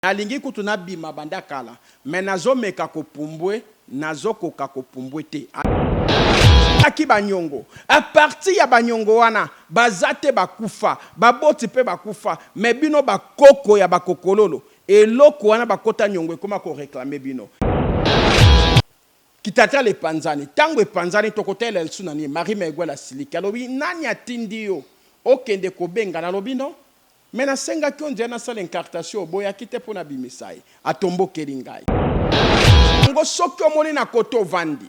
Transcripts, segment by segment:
Nalingi kutuna bima banda kala. Mais nazo meka kopumbwe, nazo koka kopumbwe te. Aki banyongo. A partir ya banyongo wana, bazate bakufa, baboti pe bakufa, mais bino bakoko ya bakokololo. Eloko wana bakota nyongo koma ko réclamer bino. Kitata le panzani, tango e panzani tokotele el sunani, Marie Megwela Silika. Lobi nani atindi yo? Okende kobenga na lobi no? Mena senga kionje na sala incartation boya kite pona bimisai atombo kelingai ngo soki omoni na koto vandi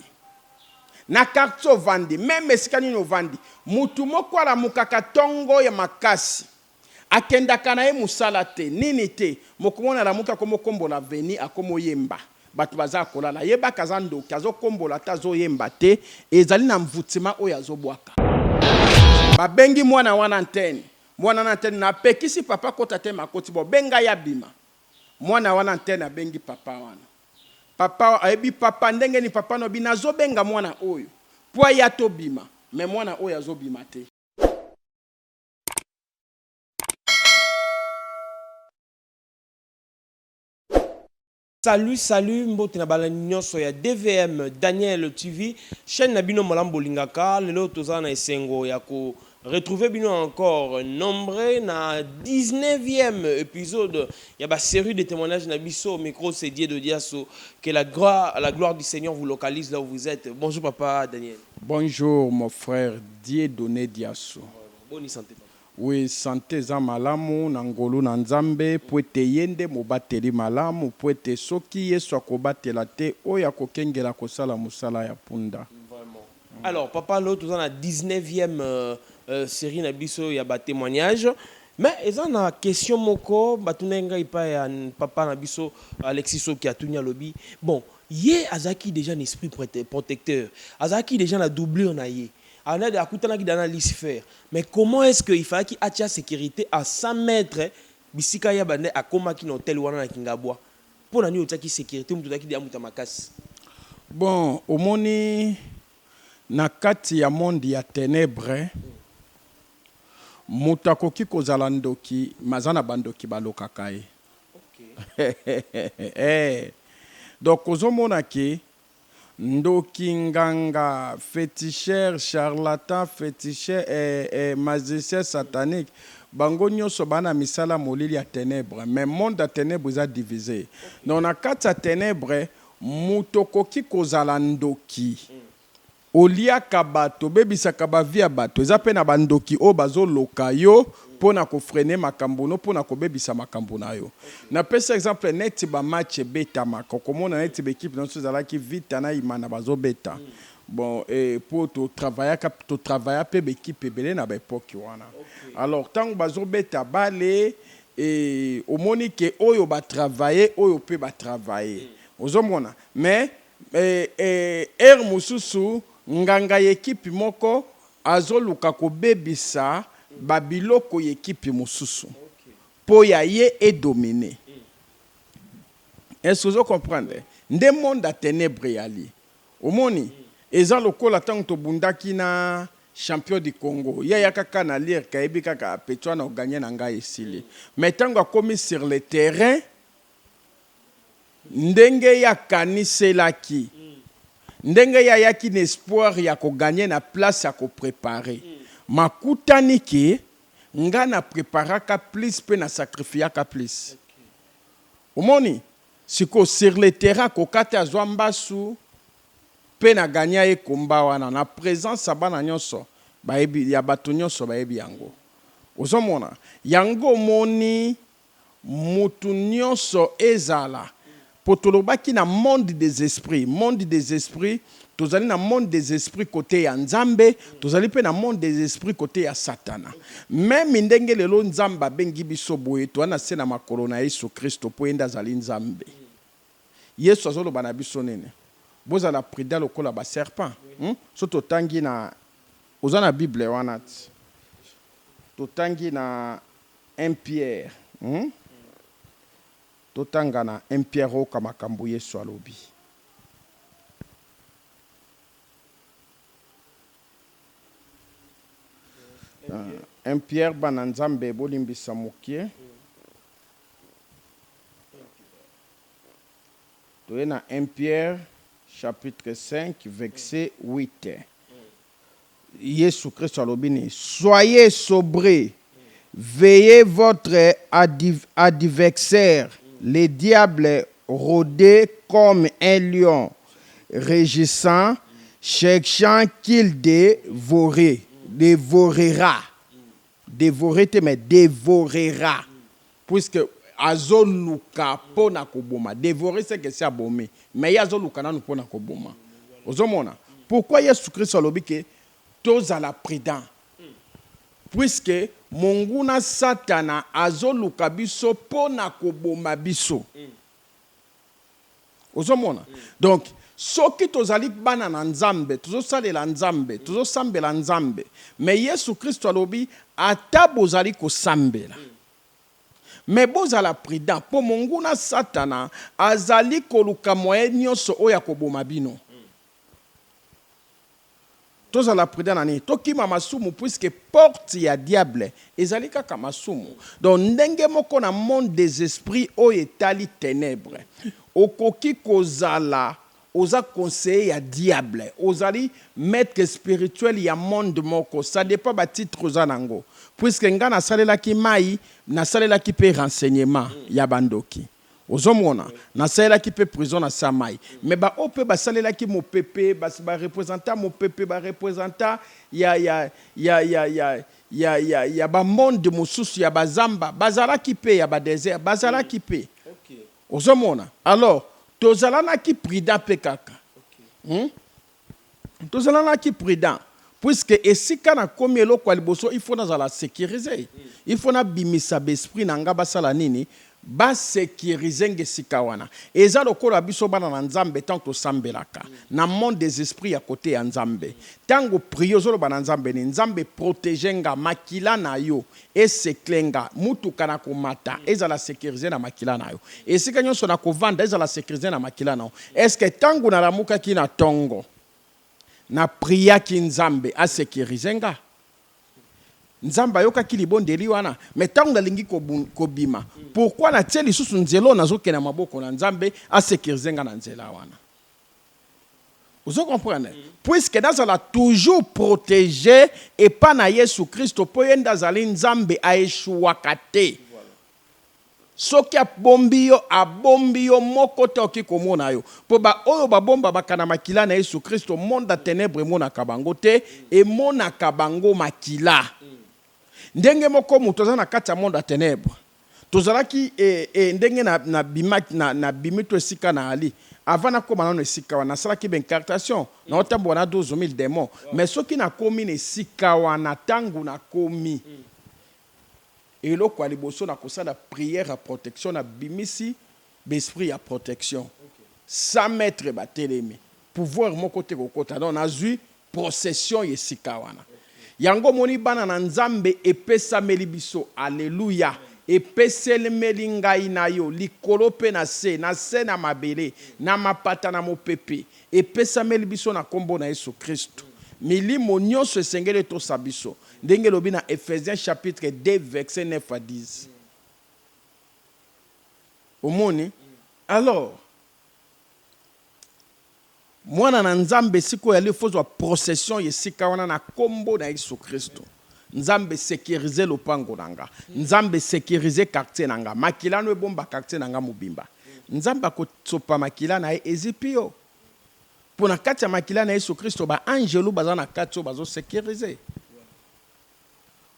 na karto vandi meme sikani no vandi mutu moko ala mukaka tongo ya makasi akenda kana ye musala te nini te mokomona la muka komo kombola veni akomo yemba batu baza kolala yeba kazando kazo kombola tazo yemba te ezali na mvutima oyo azobwaka babengi mwana wana antenne mwana na antenne na pekisi papa kota te makoti bo benga ya bima mwana wana antenne bengi papa wana papa ayebi papa ndenge ni papa no bina zo benga mwana oyo po ya to bima me mwana oyo azo bima te. Salut, mbote na bala nyonso ya DVM Daniel TV, chaîne Nabino Molambo Lingaka, lelo tozana esengo ya ko retrouver bino encore nombreux na 19e épisode ya ba série de témoignages na biso micro c'est Dieu de Diasso que la gloire du Seigneur vous localise là où vous êtes. Bonjour papa Daniel. Bonjour mon frère Dieudonné Diasso. Bonne santé papa. Oui, santé za malamu na ngolu na nzambe po ete yende mobateli malamu po ete soki yesu akobatela te oyo akokengela kosala mosala ya punda. Vraiment. Alors papa là tous na 19e série na biso ya ba témoignage mais eza na question moko batunenga ipa ya papa na biso Alexis Soki atunya lobi bon ye azaki déjà un esprit protecteur azaki déjà la doublure na ye on a de akutana ki dana Lucifer mais comment est-ce que il fallait qu'il atia sécurité à 100 mètres bisika ya bande akoma ki na hôtel wana na Kingabwa pour nani otaki sécurité mutu taki dia muta makasi bon omoni na kati ya monde ya ténèbres mutakoki kozala ndoki mazana bandoki balokaka ye. Okay. Donc ozomona ke ndoki nganga féticheur charlatan féticheur magicien satanique bango nyonso bana misala molili ya ténèbres mais monde ya ténèbres est divisé. Donc na kati ya ténèbres mutokoki kozala ndoki oliaka bato bebisaka bavia bato eza pe na bandoki o bazoloka yo pona kofrene makambo no pona kobebisa makambo na yo. Na pesa exemple neti ba match betama kokomona neti l'équipe non ezalaki vite na imana bazobeta bon pour to travailler pe équipe belé na ba époque wana. Alors tant bazobeta bale omoni ke oyo ba travailler oyo pe ba travailler ozomona mais mususu nganga yekipi moko azoluka kobebisa babiloko yekipi mususu po ya ye et dominer. Est-ce que vous comprenez? Nde monde a ténèbres yali omoni eza lokola tango to bundaki na champion du Congo ya kaka na lire kayebi kaka petwa na gagner na ngai esili mais tango akomi sur le terrain ndenge ya kaniselaki ndenge ya yaki n'espoir ya ko gagner na place ya ko préparer makutani ke nga na préparaka plus pe na sacrifiaka plus. Omoni siko sur le terrain ko kata azwa mbasu pe na gagner e komba wana na présence abana nyonso baebi ya bato nyonso baebi yango ozomona yango moni mutu nyonso ezala potolobaki na monde des esprits tozali na monde des esprits côté ya nzambe tozali pe na monde des esprits côté ya satana même ndenge lelo nzamba bengi biso boye to na se na makolo na Yesu Kristo po enda zali nzambe Yesu azoloba na biso nene bozala prida lokola ba serpent so totangi na ozana Bible wana totangi na 1 Pierre totanga na 1 Pierre oka makambo Yesu alobi un Pierre bana nzambe bolimbisa mokie toye na 1 Pierre chapitre 5 verset 8. Yesu Christ alobini, soyez sobrés, veillez votre adversaire, le diable rôdait comme un lion, régissant, cherchant qu'il dévorera. Mais dévorera. Puisque azoluka pona koboma. Dévorer c'est que c'est abomé. Mais azoluka na pona koboma. Ozomona. Pourquoi Yesu Christ alobi ke tozala prudent? Puisque monguna satana azoluka biso pona koboma biso. Ozomona. Donc soki tozali bana na nzambe, tozosalela nzambe, tozosambela nzambe. Mais Yesu Christ alobi ata bozali kosambela. Mais bozala prudent po monguna satana azali koluka moyen nyonso oya koboma bino. Tozala prudent nani tokima masumu puisque porte ya diable ezali kaka masumu. Donc ndenge moko na monde des esprits oyo etali ténèbres. Okoki kozala oza conseiller ya diable, ozali maître spirituel ya monde moko, ça dépend ba titre oza nango. Puisque nga na salela ki mai, na salela ki pe renseignement ya bandoki. Ozomona, na salela ki pe prison na samai. Mais ba ope ba salela ki mo pepe, ba représentant mo pepe, ba représentant ya ba monde mosusu ya bazamba, bazala ki pe ya ba désert, bazala ki pe. Ozomona. Alors tozalana ki prudent pe kaka. Tozalana ki prudent. Puisque esika na komi eloko ya liboso, il faut nazala sécuriser. Il faut na bimisa besprit na nga basala nini, ba sécuriser ngesika wana. Eza lokola biso bana na nzambe tant to sambelaka. Na monde des esprits ya côté ya nzambe. Tango priyo zolo bana nzambe ni nzambe protégenga makila na yo. Eseklenga mutuka na komata eza la sécuriser na makila na yo. Esika nyonso na kovanda eza la sécuriser na makila na yo. Est-ce que tango na lamuka ki na tongo na priya ki nzambe a sécuriser nga? Nzamba yoka ki libondeli wana, mais tango nalingi kobima. Pourquoi na tie lisusu nzelo nazoke na maboko na nzambe a sécuriser nga na nzela wana? Vous comprenez? Puisque nazala toujours protégé et pas na Yesu Christ po yenda zali nzambe a eshuwakate. Soki abombi yo moko te oki komona yo. Po ba oyo babomba bakana makila na Yesu Christ, monde a ténèbres mona kabango te et mona kabango makila. Ndenge moko mutu aza na kati ya monde a ténèbres. Tozalaki ndenge na bimito esika na ali. Avant na koma na esika wana salaki bencartation na otambo na 12 000 démons. Mais soki na komi na esika wana tangu na komi eloko ya liboso na kosala prière à protection na bimisi besprit à protection. 100 mètres batelemi. Pouvoir moko te kokota. Donc nazui possession esika wana. Yango moni bana na nzambe epesameli biso. Alléluia. Epeselemeli ngai na yo likolo pe na se na mabele na mapata na mopepe. Epesameli biso na kombo na Yesu Kristo. Milimo nyonso esengeli tosa biso. Ndenge lobi na Ephésiens chapitre 2 verset 9 à 10. Omoni? Alors mwana na nzambe siko yali fozwa procession yesika wana na kombo na Yesu Kristo. Nzambe sécuriser lopango nanga. Nzambe sécuriser quartier nanga. Makila no bomba quartier nanga mobimba. Nzamba ko tsopa makila na ezipio. Pona kati ya makila na Yesu Kristo ba angelo bazana kati bazo sécuriser.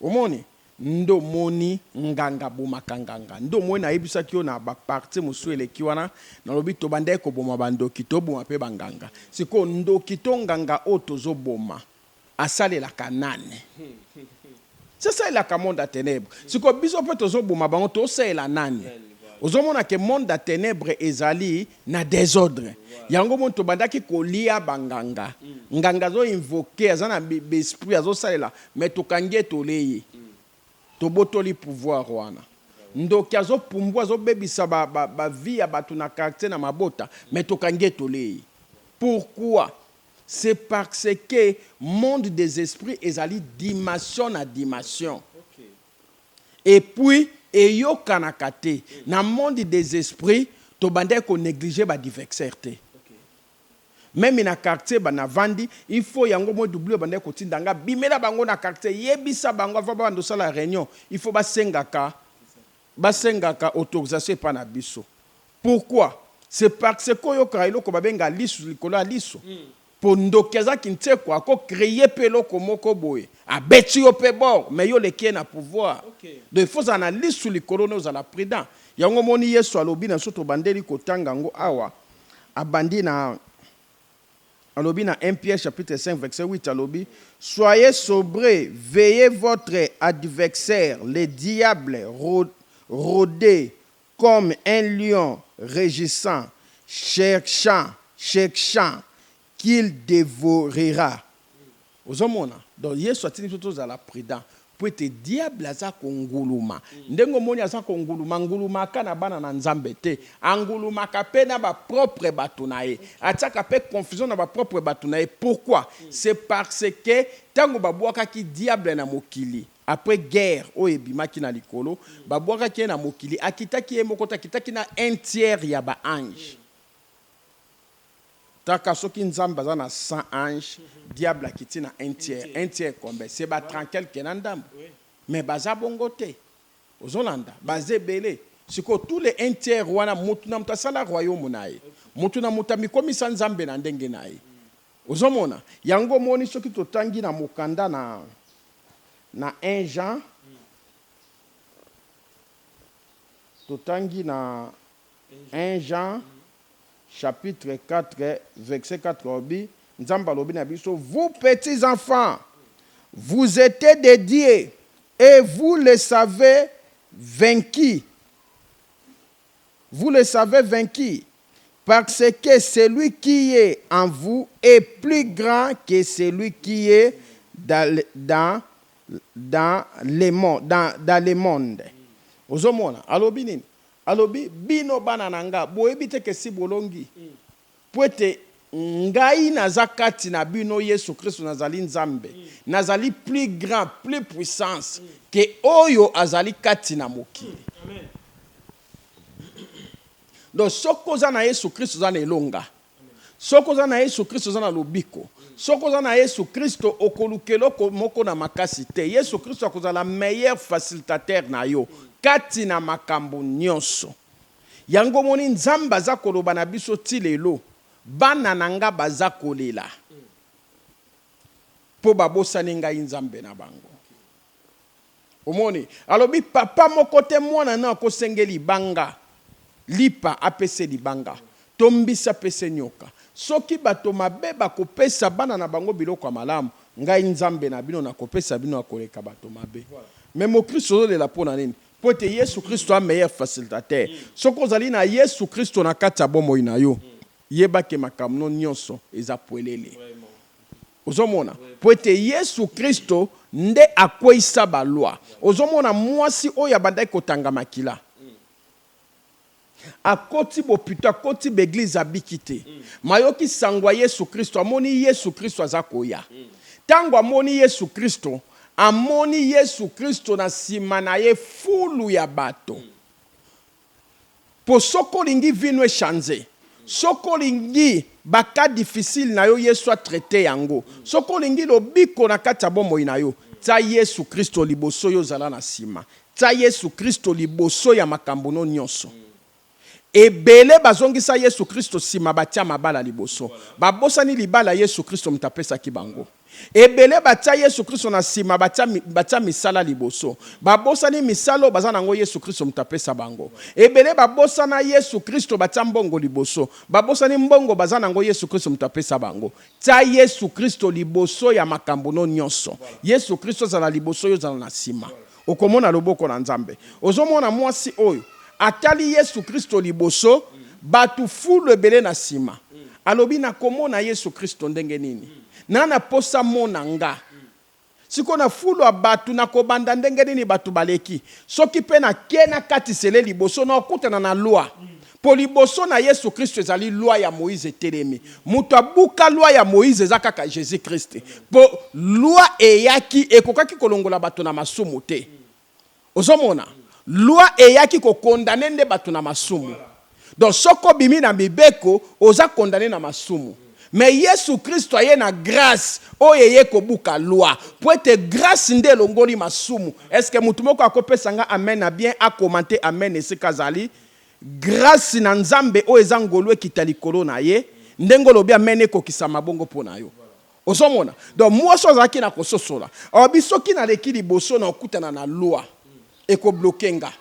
Omoni ndo moni nganga bomaka nganga. Ndo moni na yebisa kio na ba parti musu eleki wana na lobi to bande ko boma bandoki to boma pe banganga. Siko ndo kito nganga o tozo boma. Asale la kanane. C'est ça la monde à ténèbres. Siko biso pe tozo boma bango to c'est la nani. Ozomona ke monde à ténèbres ezali na désordre. Yango monto bandaki kolia banganga. Nganga zo invoquer azana besprit azo salela mais to kangie to leye. To botoli pouvoir wana. Ndoki azo pumbu azo bebisa ba vie ya batu na caractère na mabota mais to kangie to leye. Pourquoi? C'est parce que monde des esprits ezali dimension na dimension. Et puis eyokanaka te na monde des esprits tobandaki konéglige badiversaire te. Même na quartier bana vandi, il faut yango mo double bandaki kotinda nga bimela bango na quartier yebisa bango avant bando sala réunion, il faut basengaka autorisation pa na biso. Pourquoi? C'est parce que yo krailo ko babenga lisu likolo lisu. Pour ndokeza kinte kwa ko créer pelo komoko boye. Abeti yo pe bord, mais yo leki na pouvoir. Donc il faut analyse sur likolo nous à la prudent. Yango moni Yesu alobi na soto bandeli kotanga ngo awa. Abandi na alobi na 1 Pierre chapitre 5 verset 8 alobi, soyez sobrés, veillez votre adversaire, le diable rôdé comme un lion rugissant, cherchant qu'il dévorera. Ozomona. Donc Yesu atini soto à la prudent. Pour te diable aza konguluma. Ndengo moni aza konguluma, nguluma kana bana na nzambe te. Anguluma kape na ba propre bato na ye. Ataka pe confusion na ba propre bato na ye. Pourquoi? C'est parce que tango babwaka ki diable na mokili. Après guerre, ebimaki na likolo, babwaka ki na mokili, akitaki ye moko akitaki na un tiers ya ba ange. Taka soki nzamba za na 100 anges, diable akiti na un tiers combien? C'est ba tranquille kenandam. Mais baza bongo te. Ozolanda, bazé belé. Siko tous les un tiers wana mutu na mtasala royaume naye. Mutu na mutami komi nzambe na ndenge naye. Ozomona, yango moni soki totangi na mokanda na 1 Jean. Totangi na 1 Jean chapitre 4, verset 4, vous petits enfants, vous êtes dédiés et vous le savez vaincus. Vous le savez vaincus parce que celui qui est en vous est plus grand que celui qui est dans le monde. Ozomona, alobi nini? Alobi bino bana nanga boyebi te ke si bolongi poete ngai nazakati na bino Yesu Kristo nazali nzambe nazali plus grand plus puissance que oyo azali kati na mokili. Donc soko za na Yesu Kristo za na elonga, soko za na Yesu Kristo za na lobiko, soko za na Yesu Kristo okolukelo moko na makasi te. Yesu Kristo akozala meilleur facilitateur na yo kati na makambo nyonso. Yango moni nzamba za koloba na biso ti lelo bana nanga baza kolela po babosani ngai nzambe na bango. Omoni alobi papa moko te mwana na akosengeli banga lipa apese libanga tombisa pese nyoka. Soki bato mabe bakopesa bana na bango biloko malamu ngai nzambe na bino nakopesa bino akoleka bato mabe. Mais mo Kristo de la pona nini? Pote Yesu Kristo a meilleur facilitateur. Soko zali na Yesu Kristo na kati ya bomoi na yo. Yeba ke makamno nyonso eza poelele. Ozomona. Pote Yesu Kristo nde akwisa ba loi. Ozomona mwasi oyo abandaki kotanga makila. Akoti boputa koti beglise abikite. Mayoki sangwa Yesu Kristo amoni Yesu Kristo azakoya. Tango amoni Yesu Kristo amoni Yesu Kristo na sima na ye fulu ya bato. Po soko lingi vino e chanze. Soko lingi baka difficile na yo Yesu a traité yango. Soko lingi lobiko na kati ya bomoi na yo. Ta Yesu Kristo liboso yo zala na sima. Ta Yesu Kristo liboso ya makambo no nyonso. Ebele bazongisa Yesu Kristo sima batia mabala liboso. Babosani libala Yesu Kristo mtapesa kibango. Ebele batia Yesu Kristo na sima batia misala liboso. Babosani misalo bazana ngo Yesu Kristo mtapesa bango. Ebele babosana Yesu Kristo batia mbongo liboso. Babosani mbongo bazana ngo Yesu Kristo mtapesa bango. Ta Yesu Kristo liboso ya makambo no nyonso. Yesu Kristo zala liboso yo zala na sima. Okomona loboko na nzambe. Ozomona mwasi oyo atali Yesu Kristo liboso batu fulu ebele na sima. Alobi na komona Yesu Kristo ndenge nini? Nana posa mona nga. Siko na fulu abatu na kobanda ndenge nini batu baleki. Soki pe na kena kati sele liboso na okutana na loi. Po liboso na Yesu Kristo ezali loi ya Moïse telemi. Mutu abuka loi ya Moïse eza kaka Jésus Christ. Po loi eyaki ekokaki kolongola batu na masumu te. Ozomona loi eyaki ko condamner nde batu na masumu. Donc soko bimi na mibeko oza condamné na masumu. Mais Yesu Christo aye na grâce oyeye kobuka loi. Pour être grâce nde longoli masumu. Est-ce que mutu moko akopesa nga amen na bien a commenter amen ese kazali? Grâce na nzambe o ezangolo ekitali likolo na ye ndengolo bia mene ko kisama bongo pona yo. Ozomona. Donc moi so zaki na kososola. Bisoki na leki liboso na okutana na loi eko blokenga.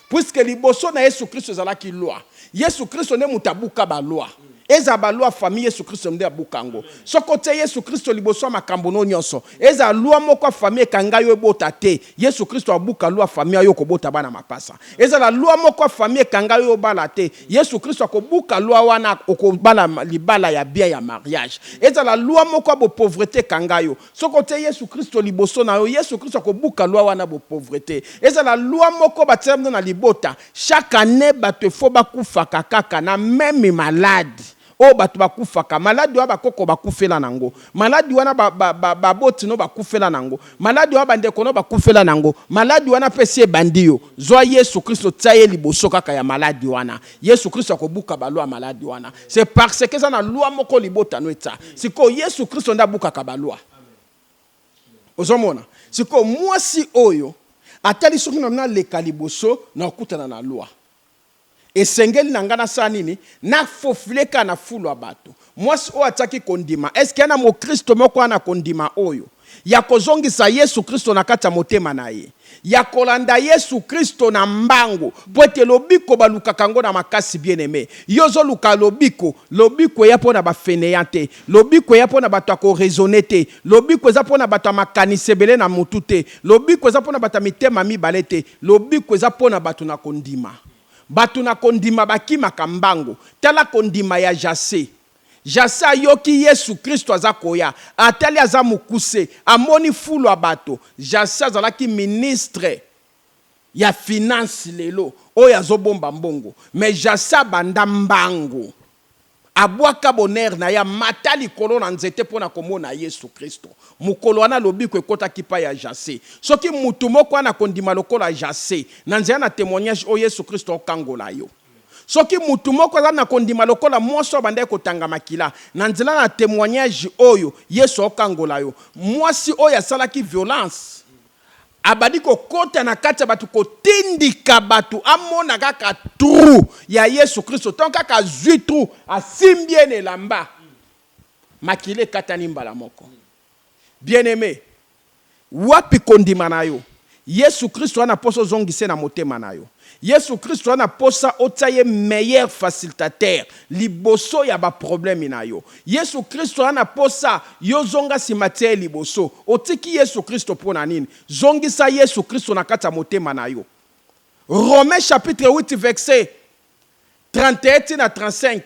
Puisque liboso na Yesu Christo zalaki loi. Yesu Christo ne mutabuka ba loi. Eza ba loi famille Yesu Christo mde abukango. Soko te Yesu Christo liboso makambo no nyonso. Eza loi moko famille kanga yo ebota te. Yesu Christo abuka loi famille yo kobota bana mapasa. Eza la loi moko famille kanga yo bala te. Yesu Christo akobuka loi wana okobala libala ya bien ya mariage. Eza la loi moko bo pauvreté kanga yo. Soko te Yesu Christo liboso na yo Yesu Christo akobuka loi wana bo pauvreté. Eza la loi moko batemna na libota. Chaque année bato fo bakufa kaka na même malade. Oh batu bakufaka maladi wa bakoko bakufela nango maladi wana baboti no bakufela nango maladi wa bandeko no bakufela nango maladi wana pesi bandio zwa Yesu Kristo tsaye liboso kaka ya maladi wana Yesu Kristo akobuka balwa maladi wana c'est parce que ça na loi moko libota no etsa siko Yesu Kristo ndabuka ka balwa ozomona siko mwasi oyo atali soki na leka liboso na okutana na loi. Et sengeli nangana sa nini na fofuleka na fulu abato mwasi o ataki kondima est-ce qu'il y a mo Kristo moko ana kondima oyo ya kozongisa Yesu Kristo na kata motema na ye ya kolanda Yesu Kristo na mbango poete lobiko baluka kango na makasi bien-aimé yozo luka lobiko ya pona ba fainéante lobiko ya pona bato ko raisonner te lobiko za pona bato makanisebele na mutute lobiko za pona bato mitema mibalete lobiko za pona bato na kondima. Batu na kondima bakima kambango. Tala kondima ya Jase. Jase ayoki Yesu Kristo azakoya. Atali azamukuse. Amoni fulu abato. Jase azalaki ministre ya finance lelo. Oya zobomba mbongo. Mais Jase banda mbango. Abwaka boner na ya matali kolo na nzete pona komona Yesu Kristo. Mukolo wana lobiko ekota kipa ya Jase. Soki mutu moko ana kondima lokola Jase. Nanzea na témoignage o Yesu Kristo okangola yo. Soki mutu moko ana kondima lokola mwoso bande kotanga makila. Nanzela na témoignage oyo Yesu okangola yo. Mwasi oya salaki violence. Abadi ko kota na kata batu ko tindika batu amona kaka trou ya Yesu Kristo ton kaka zui trou asimbie ne lamba makile kata nimbala moko bien-aimé wapi kondima na yo Yesu Kristo ana poso zongise na motema na yo Yesu Kristo ana posa otaye meilleur facilitateur liboso ya ba problème na yo Yesu Kristo ana posa yo zonga simatie liboso otiki Yesu Kristo pona nini zongisa Yesu Kristo na kata motema na yo Romains chapitre 8 verset 31 na 35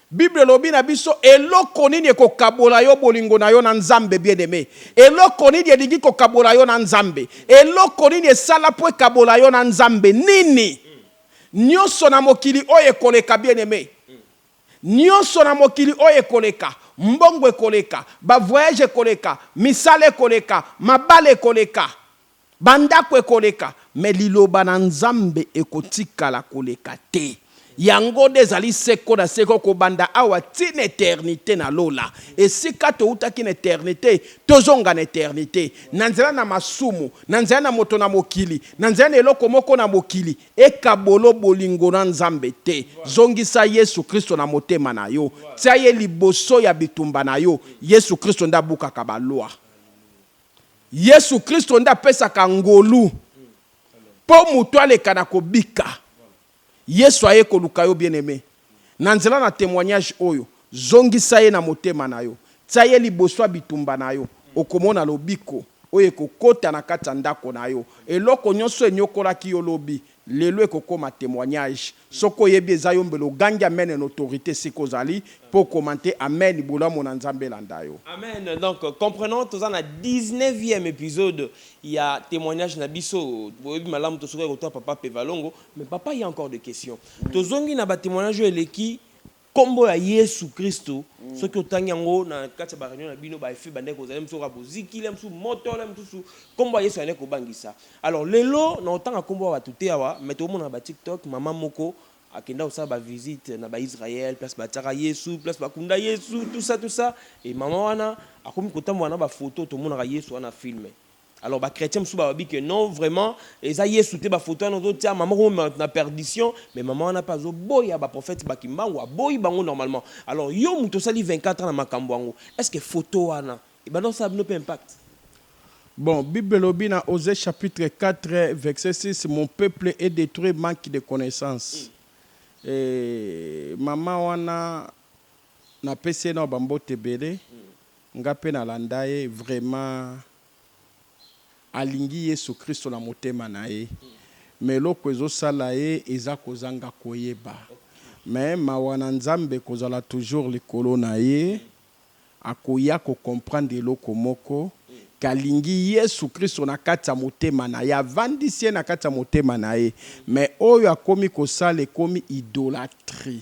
Bible lobi na biso eloko nini ekokabola yo bolingo na yo na Nzambe bien-aimé eloko nini elingi kokabola yo na Nzambe eloko nini esala po ekabola yo na Nzambe nini nyonso na mokili oyo ekoleka bien-aimé nyonso na mokili oyo ekoleka mbongo ekoleka ba voyage ekoleka misala ekoleka mabale ekoleka bandako ekoleka me liloba na Nzambe ekotikala koleka te yango dezali seko na seko ko banda awa tin éternité na lola esika to utaki na éternité tozonga na éternité nanzela na masumu nanzela na moto na mokili nanzela na eloko moko na mokili ekabolo bolingo na Nzambe te zongisa Yesu Kristo na motema na yo tia ye liboso ya bitumba na yo Yesu Kristo ndabuka kabalwa Yesu Kristo ndapesa kangolu po mutu aleka na kobika Yesu aye koluka yo bien-aimé. Nanzela na témoignage oyo. Zongisa ye na motema na yo. Tsaye liboso bitumba na yo. Okomona lobiko. Oye kokota na kata ndako na yo. Eloko nyonso enyokola ki yo lobi. Lelo ekokoma témoignage. Soko yebi eza yo mbelo gangi amen en autorité sikozali. Pour commenter amen boula mon Nzambe landa yo. Amen. Donc comprenons tous en la 19e épisode il y a témoignage na biso malam to soka ko papa Pevalongo mais papa il y a encore des questions. Tozongi na ba témoignage eleki kombo ya Yesu Kristo soki otangi yango na kati ba réunion na bino ba efi bande ko zalem so raboziki lem su moto lem su kombo ya Yesu ane ko bangisa. Alors lelo na otanga kombo ba tuté awa mais to mona ba TikTok maman moko akenda osala ba visite na ba Israël, place bataka Yesu, place bakunda Yesu, tout ça et maman wana akomi kotambola na ba photo to monaka Yesu wana filmé. Alors ba chrétien msuba babi que non vraiment eza Yesu te ba photo na tia maman ko na perdition mais maman wana pas zo boya ba prophète bakimbango boyi bango normalement. Alors yo muto sali 24 ans na makambo wango. Est-ce que photo wana et ben non ça n'a pas impact? Bon, Bible lobi na Osée chapitre 4 verset 6, mon peuple est détruit manque de connaissance. Et maman wana na pese na bambo tebele nga pe na landaye vraiment alingi Yesu Kristo na motema na ye. Mais loko ezosala ye eza kozanga koyeba. Mais mawana nzambe kozala toujours likolo na ye akoya ko comprendre loko moko kalingi Yesu Kristo na kati ya motema na ye avandisi na kati ya motema na ye mais oyo akomi kosala ekomi idolâtrie.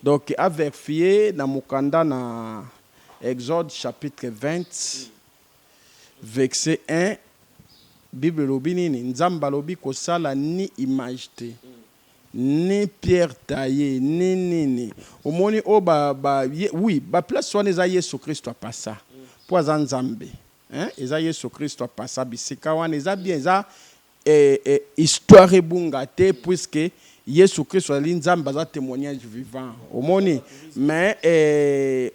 Donc a vérifié na mokanda na Exode chapitre 20 verset 1 Bible lobi nini nzamba lobi kosala ni image te ni pierre taillée ni nini omoni o oui ba place wana eza Yesu Kristo apasa po aza nzambe eza Yesu Kristo apasa bisika wana eza bien eza histoire ebunga te puisque Yesu Kristo ali nzambe aza témoignage vivant omoni mais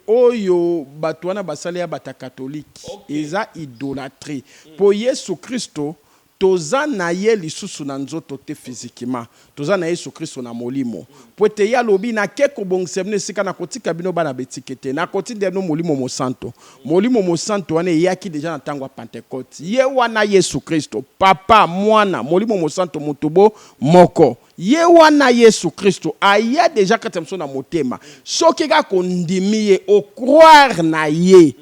oyo bato wana basali ya bata catholique eza idolâtrie po Yesu Kristo toza na ye lisusu na nzoto te physiquement toza na Yesu Kristo na molimo po ete ya lobi na ke kobongisa bino esika na kotika bino bana betike te na kotinda bino molimo mosanto wana eyaki deja na ntango ya Pentecote ye wana Yesu Kristo papa mwana molimo mosanto motobo moko ye wana Yesu Kristo aya deja kati na motema soki kaka kondimi ye okroire na ye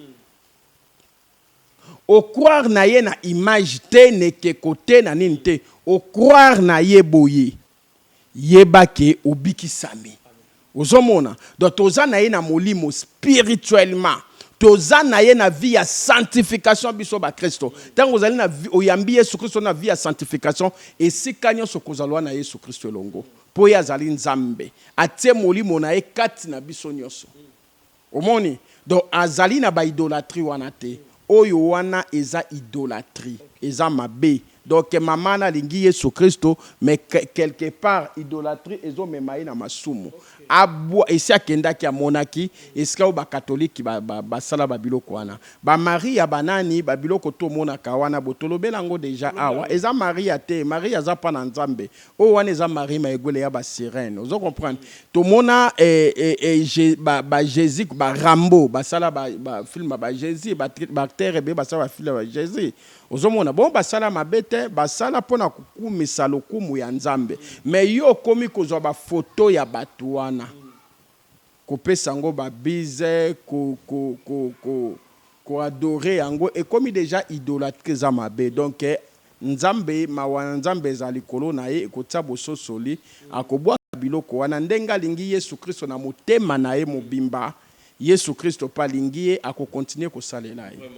au croire na ye na image te ne ke kote na nini te au croire na ye boye yebake obikisami ozomona donc toza na ye na molimo spirituellement toza na ye na vie ya sanctification biso ba Kristo tango ozali na oyambi Yesu Kristo na vie ya sanctification esika nyonso kozalwa na Yesu Kristo elongo po ye azali nzambe atie molimo na ye kati na biso nyonso omoni donc azali na ba idolâtrie wana te oyo wana eza idolâtrie eza mabe donc maman na lingi Yesu Kristo mais quelque part idolâtrie ezo memaye na masumu abwa esi akendaki amonaki esika ba catholique ba sala ba biloko wana ba Maria banani ba biloko to monaka wana botolobela ngo déjà awa eza Maria te Maria za pa na nzambe o wana eza Marie ma egole ya ba sirène ozo comprendre to mona ba Jésus ba Rambo ba sala ba film ba Jésus ba terre be ba sala ba film ba Jésus ozomona bon basala mabete basala pona kukumisa lokumu ya nzambe mais yo komi kozwa ba photo ya batu wana kopesa ngo ba bize ko adorer yango et comme déjà idolâtre za mabe donc nzambe mawana nzambe za likolo na ye kotia bososoli akobwa biloko wana ndenga lingi Yesu Kristo na motema na ye mobimba Yesu Kristo pa lingi ye akokontinue kosalela ye.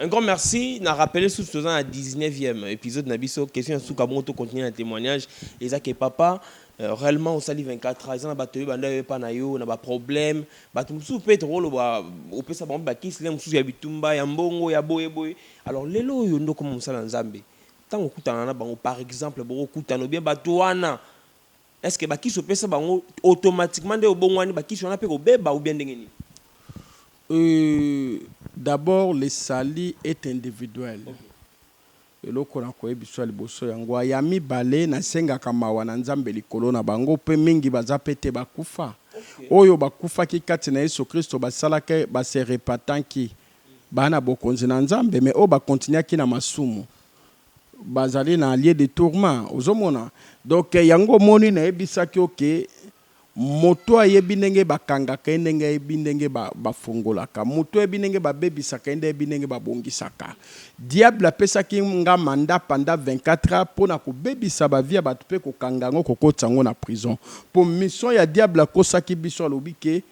Un grand merci. N'a rappelé sous ce à 19e épisode Nabiso question sous Kamoto continue un témoignage et ça que papa réellement au sali 24 ans ils ont battu banda pas na yo na ba problème batu sous peut rolo ba au peut ça ba bakis les sous ya bitumba ya mbongo ya boye alors lelo yo ndo comme ça nzambe tant okutana na bango par exemple bo okutana bien batu wana est-ce que bakis au peut ça bango automatiquement de obongwani bakis on a pe ko beba ou bien ndengeni. D'abord, le sali est individuel. Et là, on a quoi biso liboso yango ayami balé na senga kama wana nzambe likolo na bango pe mingi bazapete bakufa. Oyo bakufa ki kati na Yesu Kristo basala ke ba se repatanki bana bokonzi na nzambe mais o ba continuer ki na masumu. Bazali na lieu de tourment ozomona. Donc yango moni na ebisaki oke moto ayebi ndenge bakangaka ndenge ayebi ndenge bafungolaka moto ayebi ndenge babebisaka ndenge ndenge babongisaka diable apesaki nga mandat pendant 24 heures pona kobebisa bavia batu pe kokanga ngo kokota ngo na prison pour mission ya diable akosaki biso alobi ke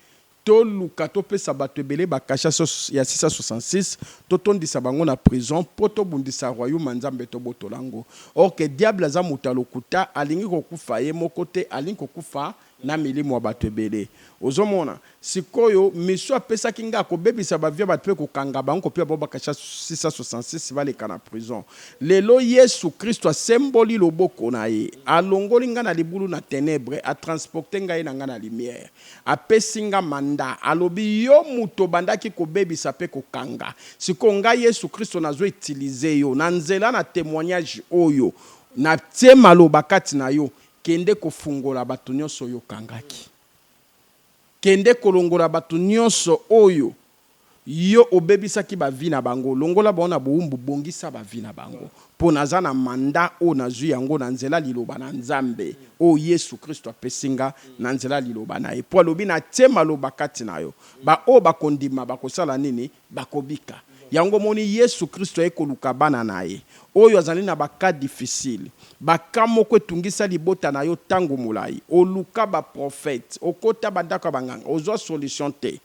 toluka topesa bato ebele bakasha ya 666 totondisa bango na prison po tobundisa royaume nzambe tobotolango or que diable aza moto alokuta alingi kokufa ye moko te alingi kokufa na milimo ya bato ebele ozomona sikoyo miso apesaki nga akobebisa bavia bato mpe kokanga bango mpe babakasha 666 baleka na prison lelo yesu kristo asemboli loboko na ye alongoli nga na libulu na ténèbre atransporte ngai na nga na lumière apesi nga manda alobi yo muto bandaki kobebisa mpe kokanga sikoyo ngai yesu kristo nazoutilize yo na nzela na témoignage oyo na tie maloba kati na yo kende kofungola bato nyonso oyo kangaki kende kolongola bato nyonso oyo yo obebisaki bavi na bango longola baona boumbu bongisa bavi na bango mpo naza na manda oyo nazwi yango na nzela liloba na nzambe oyo yesu kristo apesinga na nzela liloba na ye mpo alobi na tie maloba kati na yo baoyo bakondima bakosala nini bakobika yango moni yesu kristo ekoluka bana na ye oyo azali na baka difficile baka moko etungisa libota na yo tango molai oluka baprofete okota bandako ya banganga ozwa solution te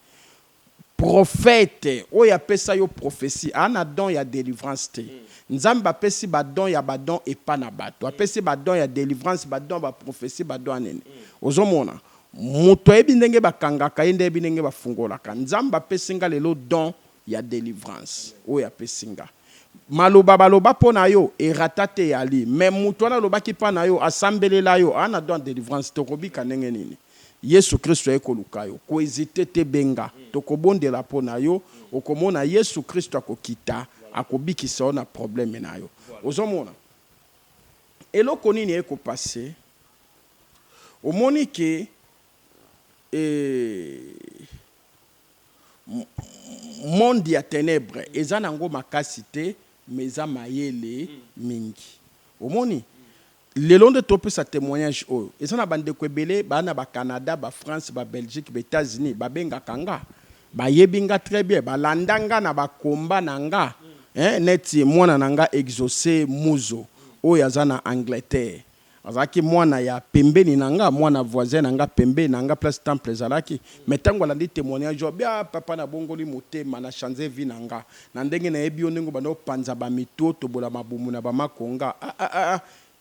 prophète oyo apesa yo prophétie ana don ya délivrance te nzambe apesi badon ya badon epa na bato apesi badon ya délivrance badon ba prophétie badon anene ozomona moto ayebi ndenge bakangaka ye nde ayebi ndenge bafungolaka nzambe apesi nga lelo don ya délivrance oyo apesi nga maloba baloba mpo na yo erata te yali me moto wana alobaki mpa na yo asambelela yo ana don ya délivrance tokobika ndenge nini yesu kristo ekoluka yo koezite te benga tokobondela mpo na yo okomona yesu kristo akokita akobikisa yo na probleme na yo ozomona eloko nini ekopase omoni ke monde ya ténèbre eza nango makasi te me eza mayele mingi omoni lelo nde topesa témoignage oyo eza na bandeko ebele baa na bacanada bafrance babelgique baétats-unis babengaka nga bayebi nga très bien balanda nga na bakomba na nga neti mwana na nga exaucé muzo oyo aza na angleterre azalaki mwana ya pembeni na nga mwana voisin na nga pembeni na nga place temple ezalaki me ntango alandi témoignage oyo bia papa na bongoli motema na change vie na nga na ndenge nayebi yo ndenge banda opanza bamito tobola mabumu na bamakonga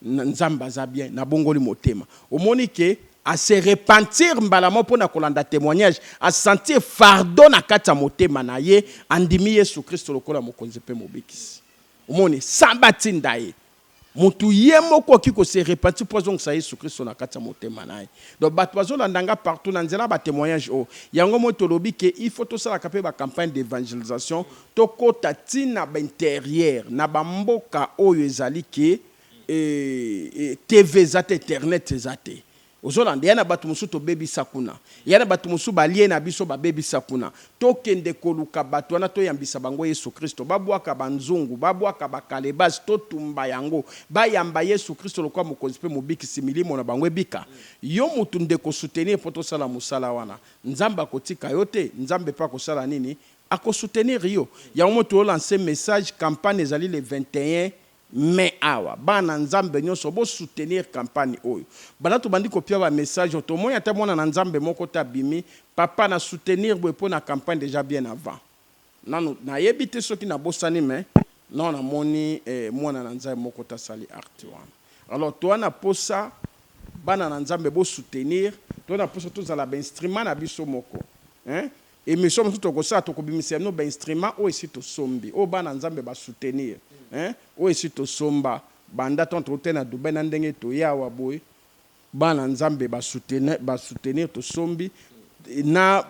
nzamba aza bien na bongoli motema omoni ke a se repentir mbala mo pona kolanda témoignage a sentir fardeau na kati ya motema na ye andimi yesu kristo lokola mokonzi mpe mobikisi omoni sambati ndaye mutu ye moko ki ko se repentir po azongisa yesu kristo na kati ya motema na ye donc bato bazolanda nga partout na nzela ba témoignage o yango mo tolobi ke il faut tosalaka mpe ba campagne d'évangélisation tokota ntina baintérieur na bamboka oyo ezali ke TV eza te internet eza te ozolanda ya na bato mosusu tobebisa kuna ya na bato mosusu balie na biso babebisa kuna tokende koluka bato wana toyambisa bango yesu kristo babwaka banzungu babwaka bakalebasi totumba yango bayamba yesu kristo lokola mokonzi mpe mobikisi milimo na bango ebika yo mutu ndeko soutenir mpo tosala mosala wana nzambe akotika yo te nzambe mpe akosala nini akosoutenir yo yango mo tolanse message campagne ezali le 21 mais awa bana nzambe nyonso bo soutenir campagne oyo bana to bandi kopia ba message to moya ta mona na nzambe moko ta bimi papa na soutenir bo pour na campagne déjà bien avant nanu na yebite soki na bosani mais non na moni mona na nzambe moko ta sali art wana alors to na posa bana na nzambe bo soutenir to na posa to za la instrument na biso moko et mais sommes tout au ça to ko bimisa no ba instrument o esi to sombi o bana nzambe ba soutenir o esi to somba banda tonto tena Dubai na ndenge to yawa boy bana nzambe ba soutenir to sombi na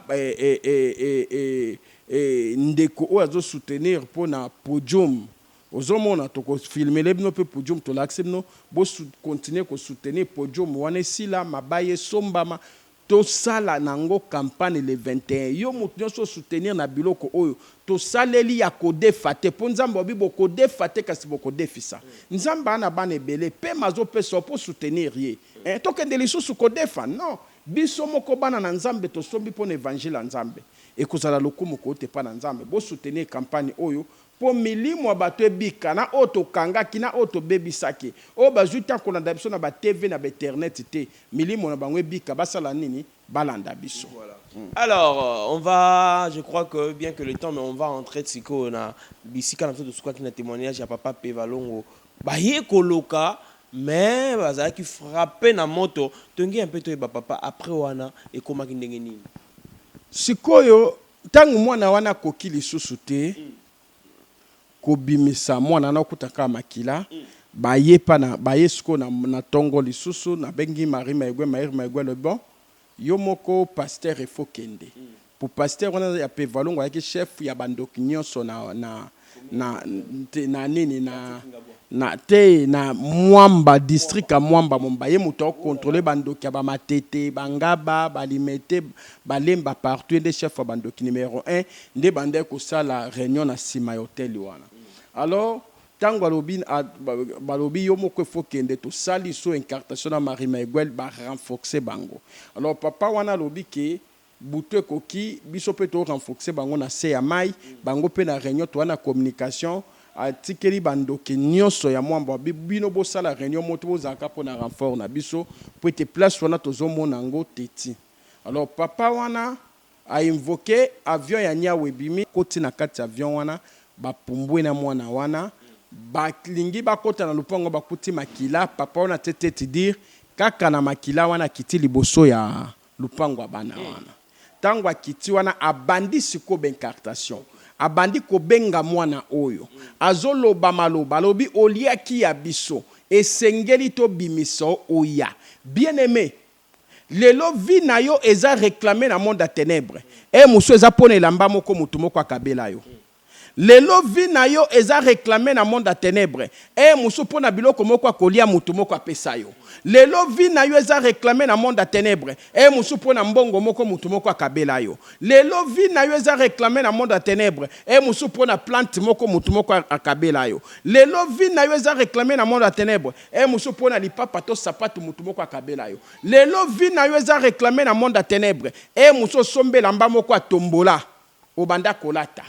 ndeko o azo soutenir pona podium ozomona to ko filmer le bino pe podium to l'accès bo continuer ko soutenir podium wana esila mabaye sombama to sala nango campagne le 21 yo mutu nyonso soutenir na biloko oyo to saleli ya kodefa te po nzambe obi bokodefa te kasi bokodefisa nzambe ana bana ebele pe mazo pesa po soutenir ye tokende lisusu kodefa non biso moko bana na nzambe tosombi mpo na évangile ya nzambe ekozala lokumu kote pa na nzambe bo soutenir campagne oyo po milimo ya bato ebika na oyo tokangaki na oyo tobebisaki oyo bazwi ta kolanda biso na batv na bainternet te milimo na bango ebika basala nini balanda biso. Voilà. Alors, on va, je crois que bien que le temps, mais on va entrer siko na bisika na de souka qui na témoignage à papa Pevalongo. Ba ye koloka mais bazalaki frappé na moto tongi un peu toyeba papa après wana ekomaki ndenge nini. Sikoyo ntango mwana wana akoki lisusu te kobimisa mwana na okutaka makila baye siko na tongo lisusu na bengi Marie Maigwe le bon yo moko pasteur efo kende pour pasteur wana ya pe valongo yaki chef ya bandoki nyonso na Mwamba district ya Mwamba ye muto contrôler bandoki ya ba matete bangaba balimete balemba partout des chef ya bandoki numéro 1 nde bande ko sala réunion na sima hotel wana. Alors tango balobi yo moko faut kende to sali so incartation na Marie Maigwe ba renforcer bango. Alors papa wana lobi ke butu koki biso pe to renforcer bango na se ya mai bango pe na réunion to na communication atikeli bandoki nyonso ya Mwamba bino bo sala réunion moto bozaka po na renfort na biso po ete place wana tozomona ngo teti. Alors papa wana a invoqué avion ya Nyawe bimi koti na kati avion wana bapumbwe na mwana wana baklingi bakota na lupango bakuti makila papa wana tete dire kaka na makila wana kiti liboso ya lupango bana wana tango akiti wana abandi siko bencartation abandi kobenga mwana oyo azoloba maloba lobi oliaki ya biso esengeli to bimiso oya bien aimé lelo vi na yo eza réclamé na monde à ténèbres e muso eza pona elamba moko mutu moko akabela yo lelo vi na yo eza réclamé na monde à ténèbres e muso pona biloko moko akolia mutu moko apesa yo lelo vi na yo eza réclamé na monde à ténèbres e muso pona mbongo moko mutu moko akabela yo lelo vi na yo eza réclamé na monde à ténèbres e muso pona plante moko mutu moko akabela yo lelo vi na yo eza réclamé na monde à ténèbres e muso pona lipapa to sapato mutu moko akabela yo lelo vi na yo eza réclamé na monde à ténèbres e muso sombela mba moko atombola obanda kolata.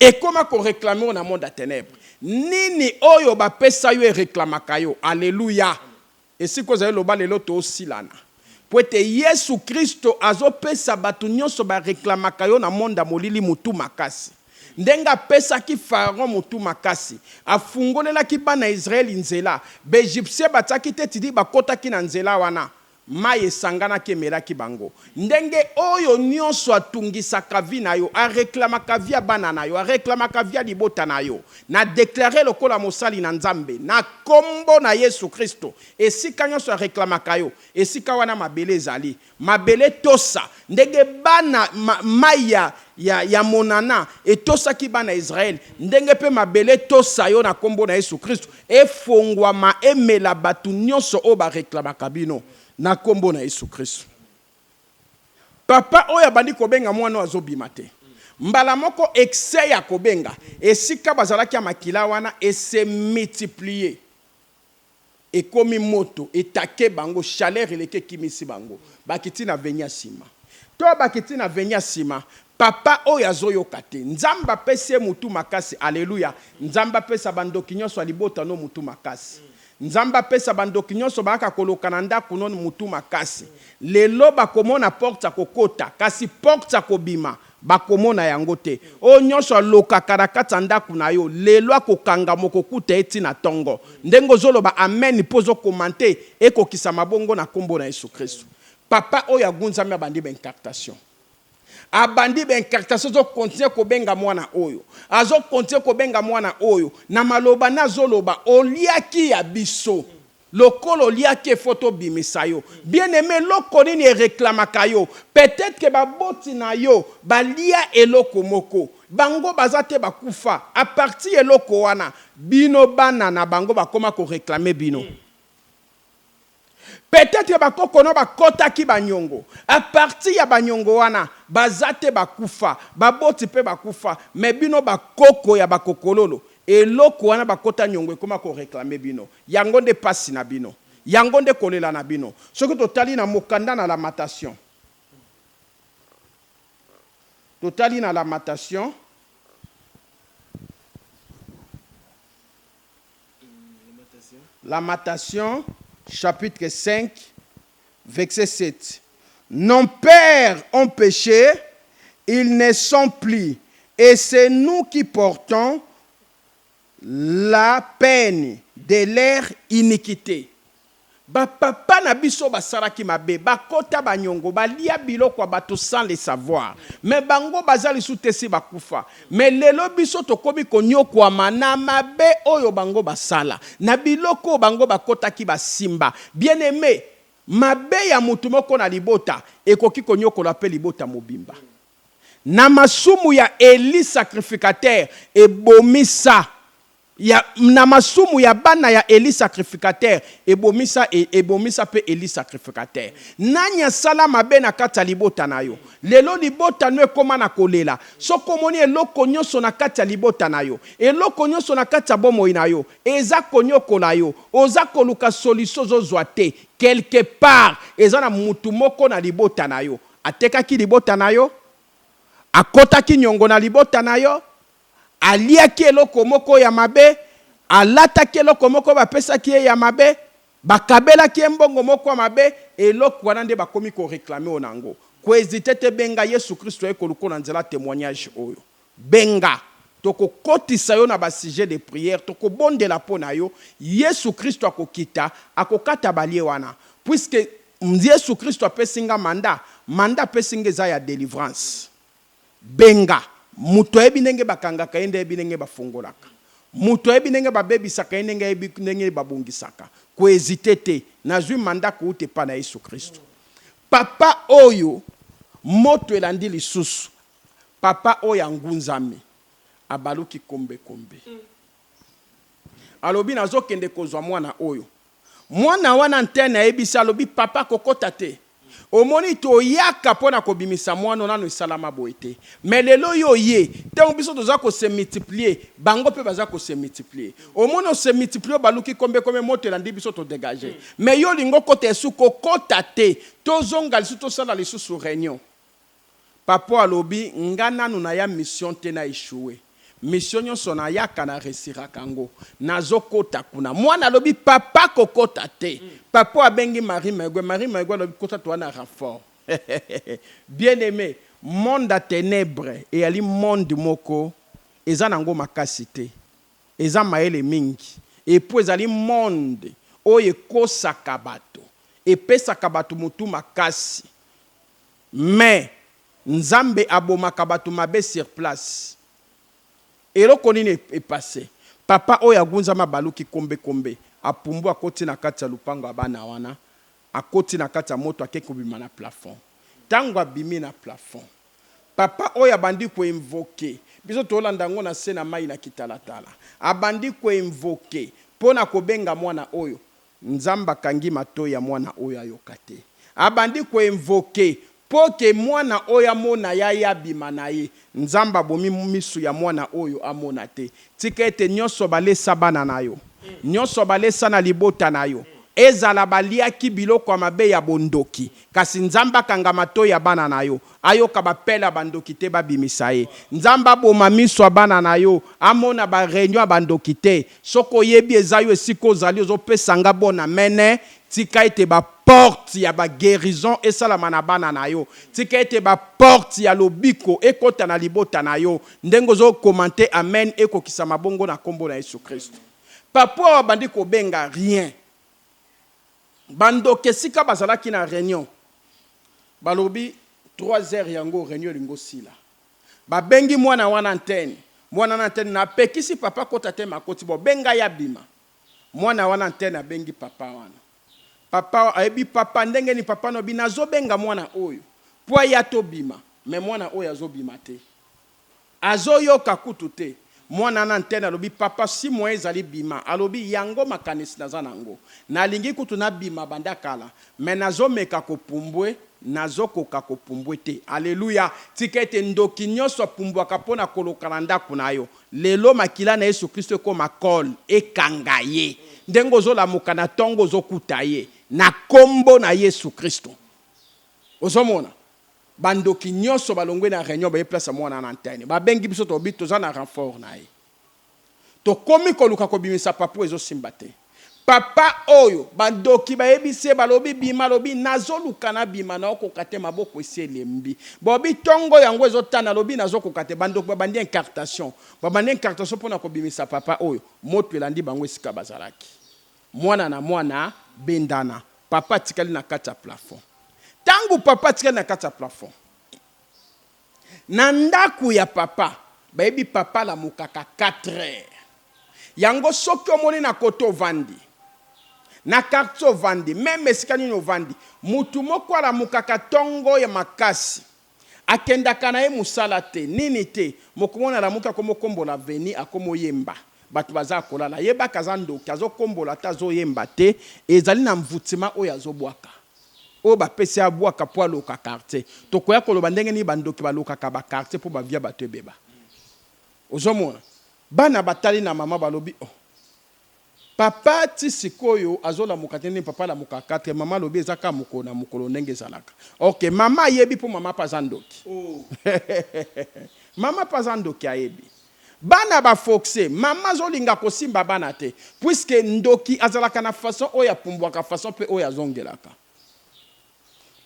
Et comment qu'on réclame dans le monde à ténèbres? Nini oyo ba pesa yo e réclamaka yo. Alléluia. Et si vous avez le bas lelo to aussi lana. Pour être Yesu Christo azo pesa batu nyonso ba réclamaka yo na monde molili mutu makasi. Ndenga pesa ki Pharaon mutu makasi. Afungolela ki bana Israël nzela. Be Egyptien bataki te tidi bakota ki na nzela wana. Maye sangana kemelaki bango ndenge oyo nyonso atungisaka vi na yo a réclamaka via bana na yo a réclamaka via libota na yo na déclarer lokola mosali na Nzambe na kombo na Yesu Kristo esika nyonso a réclamaka yo esika wana mabele ezali mabele tosa ndenge bana maya ya monana etosaki bana Israël ndenge pe mabele tosa yo na kombo na Yesu Kristo efongwama emela batu nyonso o ba réclamaka bino na kombo na Yesu Kristo. Papa oya bandi kobenga mwana azobima te. Mbala moko excès ya kobenga esika bazalaki ya makila wana ese multiplier. Ekomi moto etake bango chaleur eleke kimisi bango. Bakiti na venya sima. To bakiti na venya sima. Papa oyo azoyoka te. Nzamba pese mutu makasi. Alléluia. Nzamba pesa bandoki nyonso libota no mutu makasi. Nzamba pesa bandoki nyonso baka koloka na ndaku non mutu makasi. Lelo bakomona porte kokota kasi porte kobima bakomona yango te. O nyonso loka karakata ndaku na yo lelo akokanga mokokuta eti na tongo. Ndengo zoloba amen pozo komante ekokisa mabongo na kombo na Yesu Kristo. Papa oyo agunzami abandi bencartation. Abandi bencartation zo continue kobenga mwana oyo. Azo continue kobenga mwana oyo. Na maloba na zoloba oliaki ya biso. Lokolo liaki photo bimisa yo. Bien aimé loko nini réclamaka yo. Peut-être que baboti na yo balia eloko moko. Bango bazate bakufa. A partir eloko wana bino bana na bango bakoma ko réclamer bino. Peut-être que bakoko no bakota ki banyongo. A partir ya banyongo wana bazate bakufa, baboti pe bakufa, mais bino bakoko ya bakokololo. Eloko wana bakota nyongo ekoma ko réclamer bino. Yango nde pasi na bino. Yango nde kolela na bino. Soki totali na mokanda na lamentation. Totali na lamentation. Lamentation chapitre 5 verset 7. Nos pères ont péché, ils ne sont plus, et c'est nous qui portons la peine de leur iniquité. Papa na biso basaraki mabe bakota banyongo balia biloko bato sans le savoir mais bango bazali sutesi bakufa mais lelo biso tokomi konyokwama na mabe oyo bango basala na biloko bango bakotaki basimba bien aimé mabe ya mutu moko na libota ekoki konyokola pe libota mobimba na masumu ya Eli sacrificateur ebomisa ya na masumu ya bana ya Eli sacrificateur ebomisa pe Eli sacrificateur nanya sala mabe na kati ya libota na yo lelo libota no ekoma na kolela soko moni eloko nyonso na kati ya libota na yo eloko nyonso na kati ya bomoi na yo eza konyokola yo oza koluka solution zozwa te quelque part eza na mutu moko na libota na yo atekaki libota na yo akotaki nyongo na libota na yo aliaki eloko moko ya mabe alataki eloko moko bapesaki ye ya mabe bakabelaki mbongo moko ya mabe eloko wana nde bakomi ko réclamer onango ko hésiter te benga Yesu Kristo ekoluko na nzela témoignage oyo benga toko kotisa yo na ba sujet de prière toko bondela pona yo Yesu Kristo akokita akokata balie wana puisque Yesu Kristo apesinga manda pesinga eza ya délivrance benga muto ebi ndenge bakangaka ende ebi ndenge bafungolaka muto ebi ndenge babebisaka ende ebi ndenge babungisaka ko hésiter te nazwi manda ko ute pa na Yesu Kristo papa oyo moto elandi lisusu papa oyo ngunzami abaluki kombe alobi nazokende kozwa mwana oyo mwana wana ntene ebisa alobi papa kokota te omoni to yaka pona ko bimisa mwana nanu isalama boete mais lelo yo ye te biso toza ko se multiplier bango pe baza ko se multiplier omoni se multiplier baluki kombe moto elandi biso to dégager mais yo lingo kote suko kota te tozonga lisu to sala lisu sur réunion papa alobi ngana nuna ya mission te na échouer mission nyonso na yaka na resira kango nazokota kuna mwana alobi papa kokota te papa abengi Marie Maigwe alobi kota to na renfort bien aimé monde à ténèbres et ali monde moko eza nango makasi te eza maele mingi et puis ezali monde oyo ekosaka bato epesaka bato mutu makasi mais nzambe abomaka bato mabe sur place eloko nini est passé papa oyo agunzama baluki kombe apumbu akoti na kati ya lupango abana wana akoti na kati ya moto akeki bima na plafond tango abimi na plafond papa oyo abandi ko invoquer biso tolanda ngo na se na mai na kitalatala abandi ko invoquer pona kobenga mwana oyo nzamba kangi mato ya mwana oyo ayokate abandi ko invoquer poke mwana oyo amona ya bima na ye nzamba bomi misu ya mwana oyo amona te tika ete nyonso balesa bana na yo nyonso balesa na libota na yo ezala baliaki biloko mabe ya bondoki kasi nzamba kanga mato ya bana na yo ayoka bapela bandoki te babimisa ye nzamba boma misu ya bana na yo amona ba réunion bandoki te soko yebi ezayo esiko ozali ozopesanga bona mene tika ete ba porte ya ba guérison esalama na bana na yo tika ete ba porte ya lobiko ekota na libota na yo ndengo zo commenter amen ekokisa mabongo na kombo na Yesu Kristo papa bandi ko benga rien bandoke sika bazalaki na réunion balobi 3h yango réunion lingo sila babengi mwana wana antenne na pekisi papa kota te makoti bo benga ya bima mwana wana antenne abengi papa wana papa ayebi papa ndenge ni papa no binazo benga mwana oyo po ya to bima mais mwana oyo azobima te azoyoka kutu te mwana na antenne alobi papa si moye ezali bima alobi yango makanisi naza nango nalingi kutu na bima banda kala mais nazomeka kopumbwe nazokoka kopumbwe te alleluya tika ete ndoki nyonso apumbwaka mpona koloka na ndako na yo lelo makila na Yesu Kristo ekoma kole ekanga ye ndenge ozolamuka na ntongo ozokuta ye na kombo na Yesu Kristo ozomona bandoki nyonso balongwe na réunion baye place mwana na antenne babengi biso tobi toza na renfort na ye tokomi koluka kobimisa papa ezosimba te papa oyo bandoki bayebise balobi bima lobi nazoluka na bima na okoka te maboko esi elembi bobi tongo yango ezotana lobi nazokoka te bandoki babandi incartation mpona kobimisa papa oyo moto elandi bango esika bazalaki mwana na mwana bendana papa atikali na kati ya plafond tangu papa atikali na kati ya plafond na ndako ya papa bayebi papa lamukaka 4 heures yango soki omoni na koto ovandi na quartier ovandi meme esika nini ovandi mutu moko alamukaka tongo ya makasi akendaka na ye mosala te nini te mokomona alamuka komokombola veni akomoyemba bato baza kolala yebaka aza ndoki azokombola te azoyemba te ezali na mvutima oyo azobwaka oyo bapesi abwaka mpo aloka quartier tokoya koloba ndenge nini bandoki balokaka baquartier mpo bavia bato ebeba ozomona bana batali na mama balobi papa ti sikoyo azolamuka te nini papa alamuka 4 mama lobi ezaka mokolo na mokolo ndenge ezalaka ok mama ayebi mpo mama paza ndoki mama paza ndoki ayebi bana bafoxe mama azolinga kosimba bana te puisque ndoki azalaka na façon oyo apumbwaka façon mpe oyo azongelaka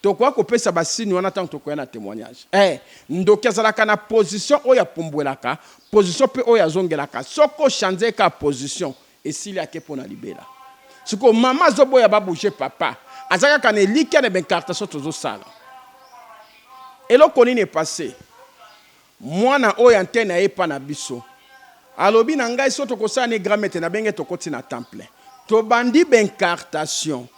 tokoya kopesa basini wana ntango tokoya na témoignage ndoki azalaka na position oyo apumbwelaka position mpe oyo azongelaka soko ochange ka position esili ake mpo na libela siko mama azoboya babouge papa aza kaka na eliki na baincartation tozosala eloko nini epase mwana oyo antene aye pa na biso alobi na ngai so tokosala ni gramete na benge tokoti na temple tobandi baincartation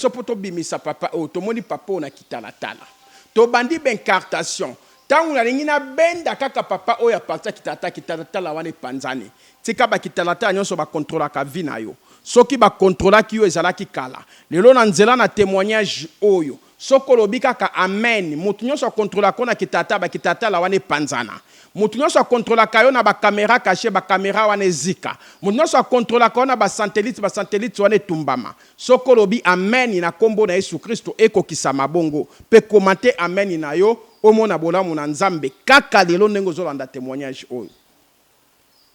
mpo tobimisa papa oyo tomoni papa oyo na kitalatala tobandi baincartation ntango nalingi nabenda kaka papa oyo aparti ya kitalatala wana epanzani tika bakitalatala nyonso bakontrolaka vi na yo soki bakontrolaki yo ezalaki kala lelo na nzela na témoignage oyo soko olobi kaka amen motu nyonso akontrolaka yo na kitalatala wana epanzana motu nyonso akontrolaka yo na bakamera kashe bakamera wana ezika motu nyonso akontrolaka yo na basatelite wana etumbama soko olobi amen na kombo na yesu kristo ekokisama bongo mpe komante amen na yo omona bolamu na nzambe kaka lelo ndenge ozolanda témoignage oyo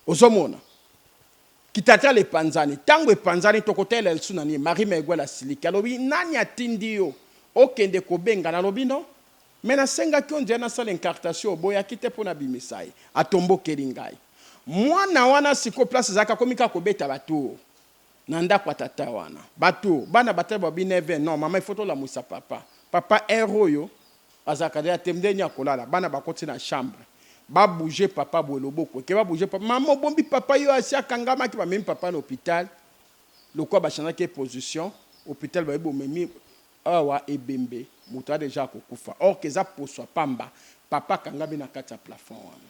ozomona kitatala epanzani ntango epanzani tokotela lisu na nini marie megwela siliki alobi nani atindi yo okende kobenga nalobi no me nasengaki yo nzela nasala incartation oboyaki te mpo na bimisa ye atombokeli ngai mwana wana siko place ezalaka komi kaka kobeta bato na ndako ya tata wana bato bana batali babi 9 non mama ifo tolamusa papa ere oyo azalaka deya te ndeni akolala bana bakoti na chambre babouge papa boye loboko ke babouge papa mama obombi papa yo asi akangamaki bamemi papa na hôpital lokwa bachanaki position hôpital bayebi omemi awa ebembe moto adeja akokufa or ke eza poswa pamba papa akangami na kati ya plafond wana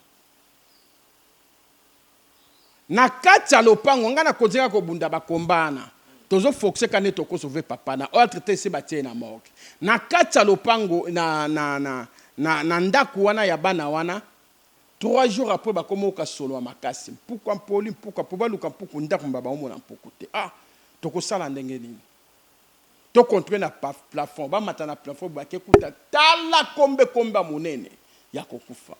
na kati ya lopango ngai nakozeka kobunda bakombana tozofokseka nde tokosauve papa na ordre te ese batie na morgue na kati ya lopango na ndako wana ya bana wana 3 jours après bakomoka solo ya makasi mpuka mpoli mpuka po baluka mpuku ndako mba baomona mpuku te tokosala ndenge nini tokontrole na plafond bamata na plafond bakekuta tala kombe monene ya kokufa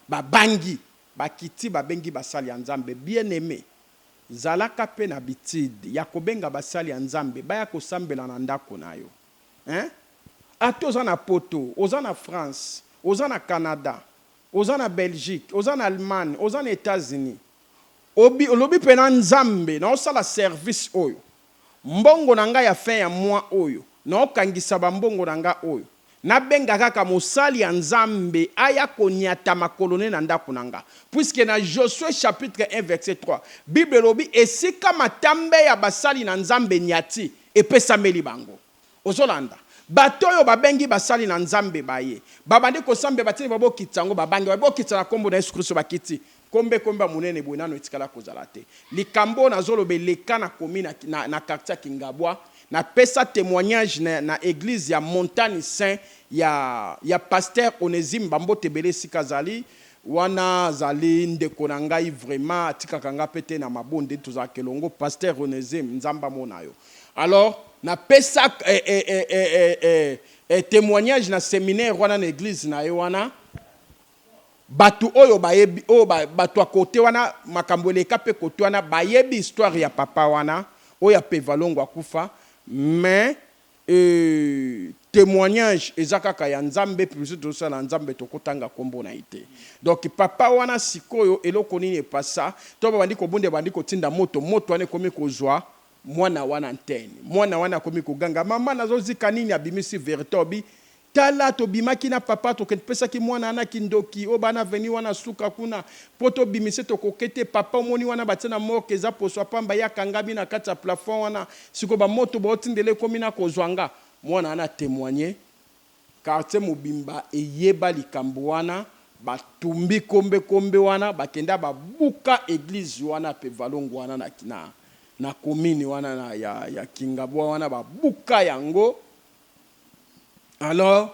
babangi bakiti babengi basali ya nzambe bien aimé zalaka pe na bitide ya kobenga basali ya nzambe baya kosambela na ndako na yo ate oza na poto oza na France oza na Canada oza na Belgique oza na Allemagne oza na États-Unis olobi pe na nzambe na osala service oyo mbongo na ngai ya fin ya mois oyo na okangisa bambongo na ngai oyo nabenga kaka mosali ya nzambe aya koniata makolone na ndako na nga puisque na Josué chapitre 1 verset 3 Bible lobi esika matambe ya basali na nzambe niati epesameli bango ozolanda bato oyo babengi basali na nzambe baye babandi kosambe batini babokitsa yango babangi babokitsa na kombo na Yesu Kristo bakiti kombe munene boye nano etikala kozala te likambo nazolobe leka na komi na quartier Kingabwa na pesa témoignage na église ya Montagne Saint ya pasteur Onésime Bambote Bele Sikazali wana zali ndeko na ngai vraiment atikaka nga pete na mabonde tozala kelongo pasteur Onésime nzamba monayo alors na pesa témoignage na séminaire wana na église na yo wana batu oyo bayebi oyo batu a côté wana makambo eleka pe côté wana bayebi histoire ya papa wana oyo ape valongo akufa mais témoignage ezakaka ya nzambe plus de la nzambe tokotanga kombo na ite donc papa wana sikoyo eloko nini epasa to bandi ko bunde bandi ko tinda moto wana komi kozwa mwana wana antenne mwana wana komi koganga mama nazozika nini abimisi vertobi tala tobimaki na papa tokepesaki mwana ana kindoki o bana veni wana suka kuna poto bimise tokokete papa omoni wana batina moke za poswa pamba ya kangabi na kati ya plafond wana siko ba moto botindele komi na kozwanga mwana ana témoigner quartier mobimba eyeba likambo wana batumbi kombe wana bakenda babuka église wana pe valongo wana na commune wana ya Kingabwa wana babuka yango. Alors,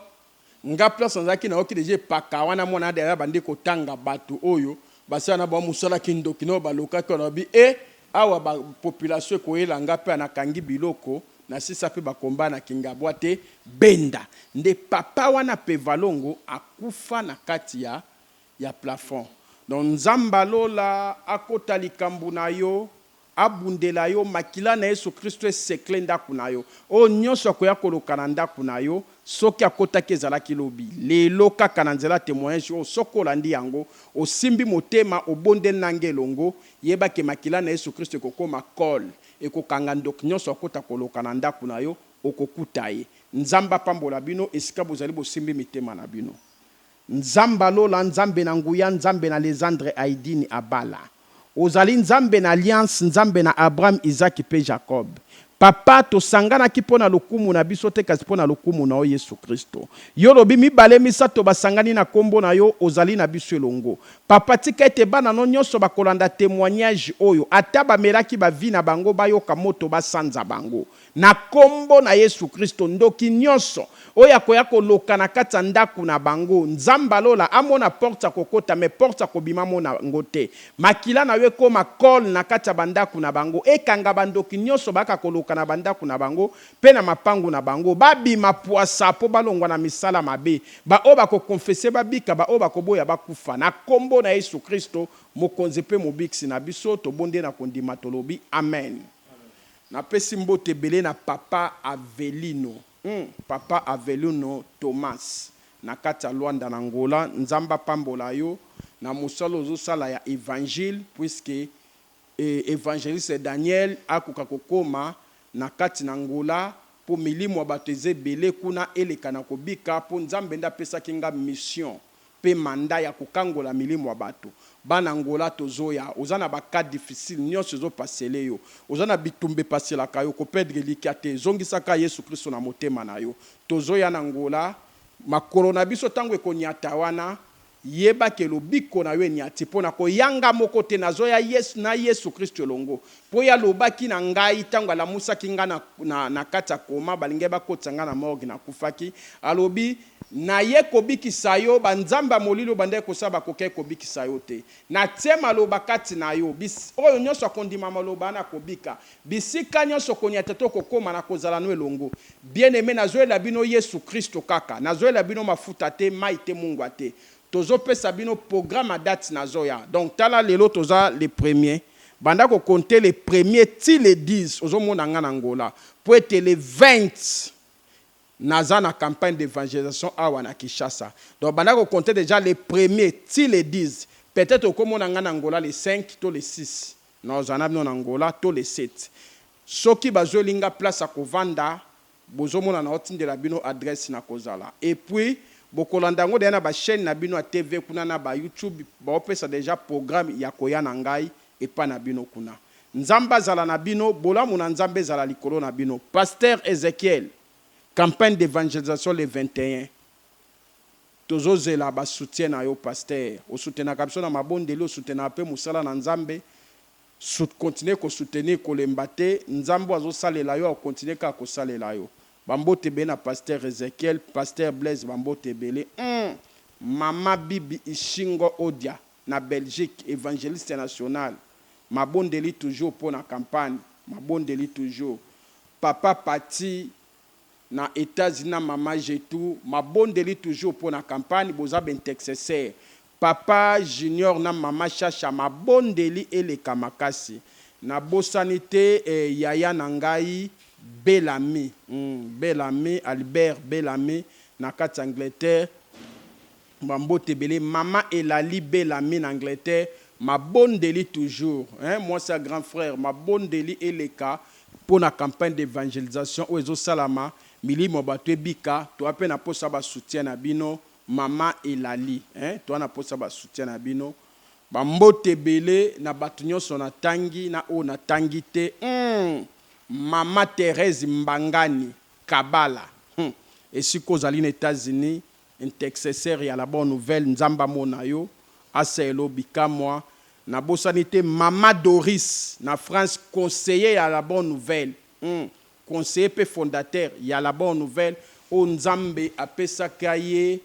nga place nzaki na oki deje paka wana mona derrière bandi kotanga batu oyo basa na ba musala kindoki no baloka ko na bi awa ba population ko elanga pe na kangi biloko na sisa pe bakomba na Kingabwa te benda nde papa wana pe valongo akufa na kati ya plafond donc nzamba lola akota likambu na yo abundela yo makila na Yesu Kristo esekle ndaku na yo o nyonso akoya koloka na ndaku na yo soki akotaki ezalaki lobi lelo kaka na nzela témoignage o sokola ndi yango osimbi motema obondeli na ngelongo yebake makila na Yesu Kristo ekokoma kol ekokanga ndoki nyonso akota koloka na ndaku na yo okokuta ye nzamba pambola bino esika bozali bosimbi mitema na bino nzamba lola nzambe na nguya nzambe na Lesandre Aidini Abala ozali nzambe na alliance nzambe na Abraham Isaac pe Jacob papa tosangana ki pona lokumu na biso te kasi pona lokumu na Yesu Kristo yo lobi mibale misato basangani na kombo na yo ozali na biso elongo papa tika ete bana no nyonso bakolanda témoignage oyo ata bamelaki bavi na bango bayoka moto basanza bango na kombo na Yesu Kristo ndoki nyonso oya koya koloka na kati ya ndaku na bango nzamba lola amona porte kokota me porte kobima mona ngote makila na we koma kol na kati ya bandaku na bango ekanga bandoki nyonso baka koloka na bandaku na bango pe na mapangu na bango babima poasa po balongwa na misala mabe ba oba ko confesser babika ba oba ko boya bakufa na kombo na Yesu Kristo mokonzi pe mobiksi na biso to bonde na kondima tolobi amen. Na pesi mbote belé na papa Avelino papa Avelino Thomas na kati ya Luanda na Angola nzamba pambola yo na musalo zo sala ya évangile puisque évangéliste Daniel akoka kokoma na kati na Angola po milimo bato ezebele kuna eleka na kobika po nzambe nda pesa kinga mission pe manda ya kokangola milimo bato bana Angola tozoya ozana ba cas difficile nyonso zo pasele yo ozana bitumbe pasela kayo ko perdre likate zongisaka Yesu Kristo na motema na yo tozoya na Angola makolo na biso tango ekonyata wana yeba ke lobiko na yo nyati pona ko yanga moko te nazoya Yesu Kristo longo po ya lobaki na ngai tango la Musa kinga na kata koma balinge bakotsanga na morgue na kufaki alobi na ye kobikisa yo banzamba molilo bande kosaba koke kobikisa yo te na tema loba kati na yo oyo nyonso akondima maloba na kobika bisika nyonso konyata to kokoma na kozala no elongo bien aimé nazoela bino Yesu Kristo kaka nazoela bino mafuta te mai te mungwa te tozo pesa bino programme à date nazoya donc tala lelo toza les premiers banda ko compter les premiers ti les 10 ozo mona ngana Angola pour être les 20 naza na campagne d'évangélisation awa na Kinshasa donc banda ko compter déjà les premiers ti les 10 peut-être au comme on ngana Angola les 5 to les 6 nous en avons en Angola to les 7 soki bazolinga place à kovanda bozo mona na otinde la bino adresse na kozala et puis bokolanda ngo na ba chaîne na bino a TV kuna na ba YouTube ba opesa déjà programme ya koya na ngai et pas na bino kuna nzamba zala na bino bolamu na nzambe zala likolo na bino pasteur Ezekiel campagne d'évangélisation le 21 tozozela ba soutien na yo pasteur o soutenir kapso na mabondeli o soutenir pe musala na nzambe continuer ko soutenir ko lembate nzambo azosalela yo continuer ka ko salela yo Bambote Bena, pasteur Ezekiel, pasteur Blaise Bambote Bele. Mama Bibi Ishingo Odia, na Belgique, évangéliste national. Ma bonne délit toujours pour la campagne. Ma bonne délit toujours. Papa Pati, na États-Unis, maman Jetou. Ma bonne délit toujours pour la campagne. Boza ben texeser. papa Junior na mama Chacha mabondeli eleka makasi. Na bosanité yaya nangai Bellamy. Bellamy, Albert Bellamy, na kati Angleterre. Bambote belé, maman Elali Bellamy en Angleterre. Ma bonne délit toujours. Hein? Moi, c'est un grand frère. Ma bonne délit et les cas pour la campagne d'évangélisation. Oezo Salama, Mili Mobatwe Bika. Toi, peine à posa ba soutien à Bino. Maman Elali. Hein? Toi, na posa ba soutien à Bino. Bambote belé, na batunyo son na tangi, na o na tangite. Maman Thérèse Mbangani, Kabala. Et si cause à États-Unis, intercesseur, il y a la bonne nouvelle, Nzamba Monayo. Aselo Bikamwa na bosanité Mama Doris na France conseiller à la bonne nouvelle conseiller pe fondateur il y a la bonne nouvelle o Nzambe apesa kaye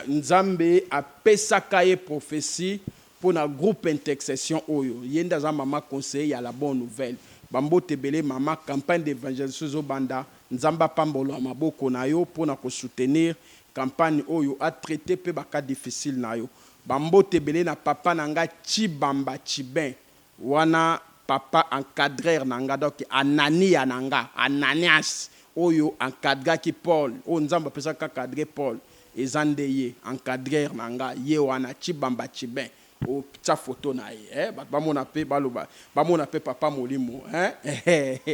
Nzambe apesa kaye prophétie pour na groupe intercession oyo yenda za mama conseiller il y a la bonne nouvelle bambo tebele mama campagne d'évangélisation zo banda Nzamba pambolo maboko na yo pour na ko soutenir campagne oyo a traité pe baka difficile na yo Bambo tebele na papa nanga Chibamba Chibin. Wana papa encadreur nanga donc Anania nanga Ananias oyo encadreur ki Paul. O nzamba pesa ka cadrer Paul. Ezandeye encadreur nanga ye wana Chibamba Chibin. O tsa photo na ye ba mona pe baloba ba mona pe papa Molimo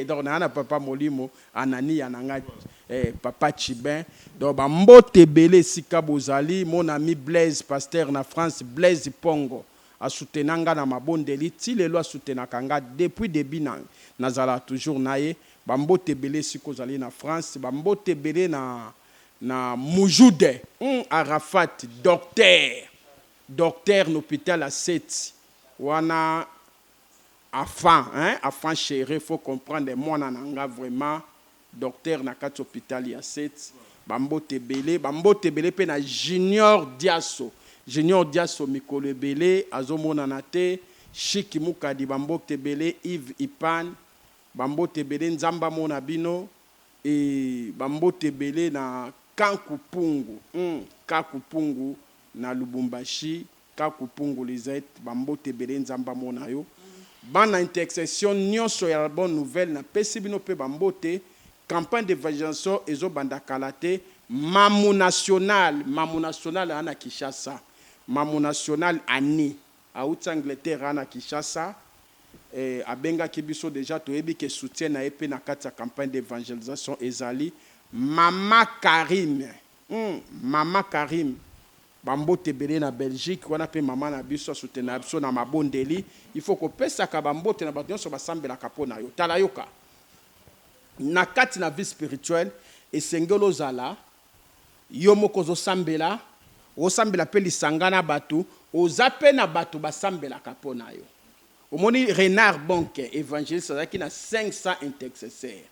donc na papa Molimo Anania nanga papa Chibin donc bambote belé sika bozali mon ami Blaise pasteur na France Blaise Pongo a soutenanga na mabondeli ti lelo a soutenaka nga depuis début nazala toujours naye bambote belé siko zali na France bambote belé na Mujoude Arafat docteur l'hôpital à 7 wana afin chéri faut comprendre moi nanga vraiment docteur na kati hôpital ya 7 bambote belé pe na Junior Diasso mikolo belé azomona na te Chiki Mukadi bambote belé Yves Ipan bambote belé Nzamba mona bino et bambote belé na Kakupungu na Lubumbashi Kakupungu Lizette bambote belé Nzamba mona yo bana intercession nyonso ya bonne nouvelle na pesi bino pe bambote campagne d'évangélisation ezo banda kalate Mamu national ana Kinshasa Mamu national ani a Angleterre ana Kinshasa abenga kibiso déjà toyebi ke soutien na epe na kati ya campagne d'évangélisation ezali Mama Karim bambote belé na Belgique wana pe mama na biso soutenir biso na mabondeli il faut ko pesa ka bambote na bato nyonso basambela kapona yo tala yoka na kati na vie spirituelle esengelo zala yo moko zo sambela osambela pe lisanga na bato ozape na bato basambela kapona yo omoni Renard Bonke évangéliste azaki na 500 intercesseurs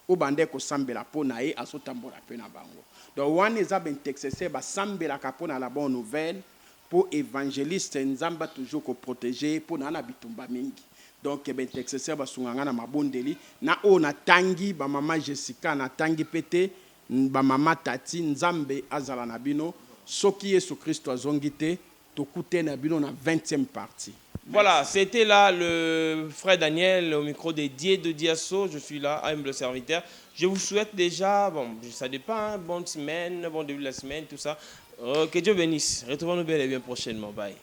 obande ko sambela pona ye asotambola pe na bango donc one is a intercesseur basambela kapona la bonne nouvelle pour évangéliste nzamba toujours ko protéger pour na bitumba mingi donc intercesseur basunganga na mabondeli na o na tangi ba mama Jessica na tangi pété ba mama Tati nzambe azala na bino soki Yesu Christo azongite tokute na bino na 20e partie. Voilà, c'était là le frère Daniel au micro dédié de Diasso. Je suis là, humble serviteur. Je vous souhaite déjà, bon, ça dépend, bonne semaine, bon début de la semaine, tout ça. Que Dieu bénisse. Retrouvons-nous bien et bien prochainement. Bye.